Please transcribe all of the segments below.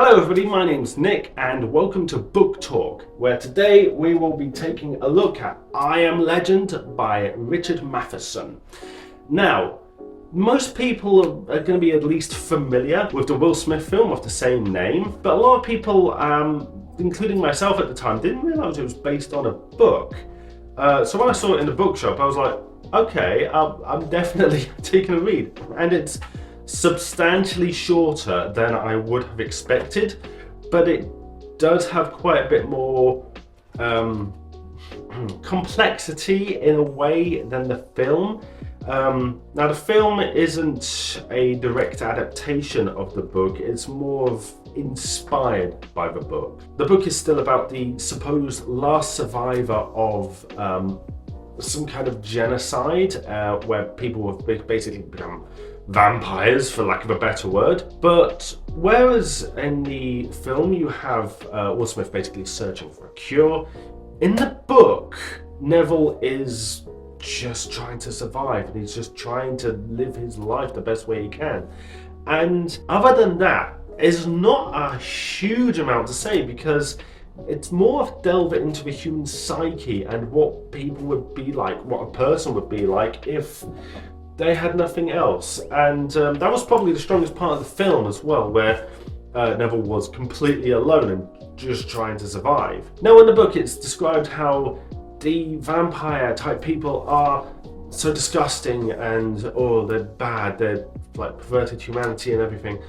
Hello everybody, my name's Nick and welcome to Book Talk, where today we will be taking a look at I Am Legend by Richard Matheson. Now, most people are going to be at least familiar with the Will Smith film of the same name, but a lot of people, including myself at the time, didn't realise it was based on a book. So when I saw it in the bookshop, I was like, okay, I'm definitely taking a read. And it's substantially shorter than I would have expected, but it does have quite a bit more complexity in a way than the film. Now the film isn't a direct adaptation of the book, it's more of inspired by the book. The book is still about the supposed last survivor of some kind of genocide where people have basically become vampires, for lack of a better word. But whereas in the film you have Will Smith basically searching for a cure, in the book Neville is just trying to survive and he's just trying to live his life the best way he can. And other than that, it's not a huge amount to say because it's more of delving into the human psyche and what people would be like, what a person would be like if they had nothing else. And that was probably the strongest part of the film as well, where Neville was completely alone and just trying to survive. Now in the book it's described how the vampire type people are so disgusting and they're bad, they're like perverted humanity and everything.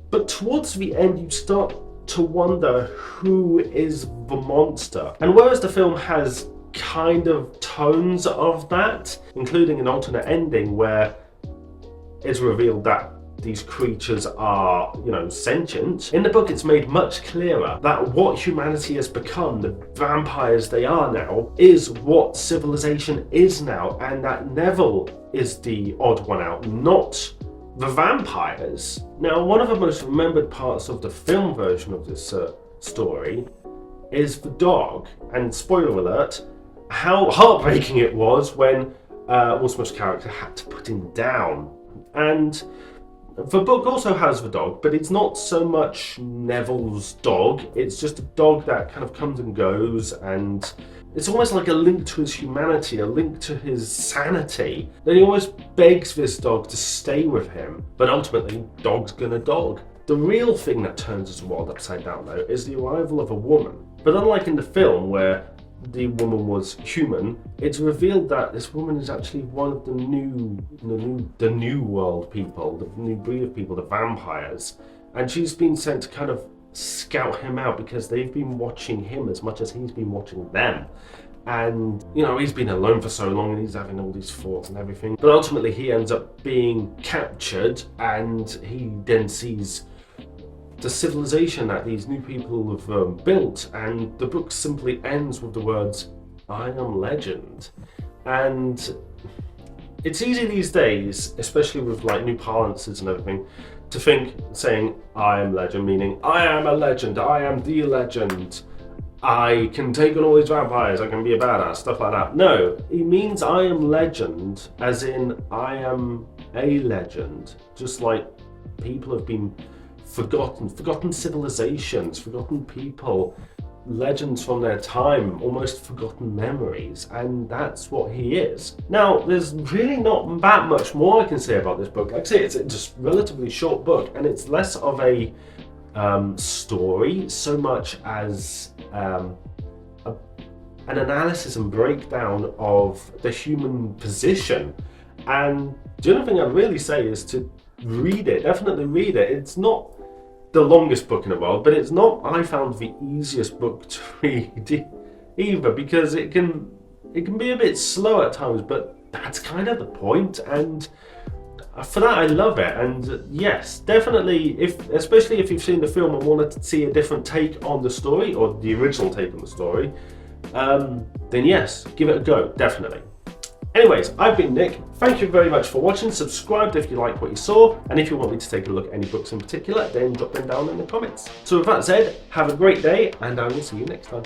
But towards the end you start to wonder who is the monster. And whereas the film has kind of tones of that, including an alternate ending where it's revealed that these creatures are, sentient, in the book it's made much clearer that what humanity has become, the vampires they are now, is what civilization is now, and that Neville is the odd one out, not the vampires. Now, one of the most remembered parts of the film version of this story is the dog, and spoiler alert, how heartbreaking it was when Will Smith's character had to put him down. And the book also has the dog, but it's not so much Neville's dog, it's just a dog that kind of comes and goes, and it's almost like a link to his humanity, a link to his sanity. Then he always begs this dog to stay with him, but ultimately, dog's gonna dog. The real thing that turns his world upside down though is the arrival of a woman. But unlike in the film where the woman was human, it's revealed that this woman is actually one of the new world people, the new breed of people, the vampires. And she's been sent to kind of scout him out because they've been watching him as much as he's been watching them. And, he's been alone for so long and he's having all these thoughts and everything. But ultimately he ends up being captured and he then sees the civilization that these new people have built, and the book simply ends with the words, I am legend. And it's easy these days, especially with like new parlances and everything, to think saying I am legend, meaning I am a legend, I am the legend, I can take on all these vampires, I can be a badass, stuff like that. No, it means I am legend as in I am a legend, just like people have been forgotten civilizations, forgotten people, legends from their time, almost forgotten memories, and that's what he is. Now, there's really not that much more I can say about this book. Like I say, it's just a relatively short book, and it's less of a story, so much as an analysis and breakdown of the human position. And the only thing I'd really say is to read it, definitely read it. It's not the longest book in the world, but it's not, I found, the easiest book to read either, because it can be a bit slow at times, but that's kind of the point, and for that I love it. And yes, definitely, especially if you've seen the film and wanted to see a different take on the story, or the original take on the story, then yes, give it a go, definitely. Anyways, I've been Nick. Thank you very much for watching. Subscribe if you like what you saw, and if you want me to take a look at any books in particular, then drop them down in the comments. So with that said, have a great day, and I will see you next time.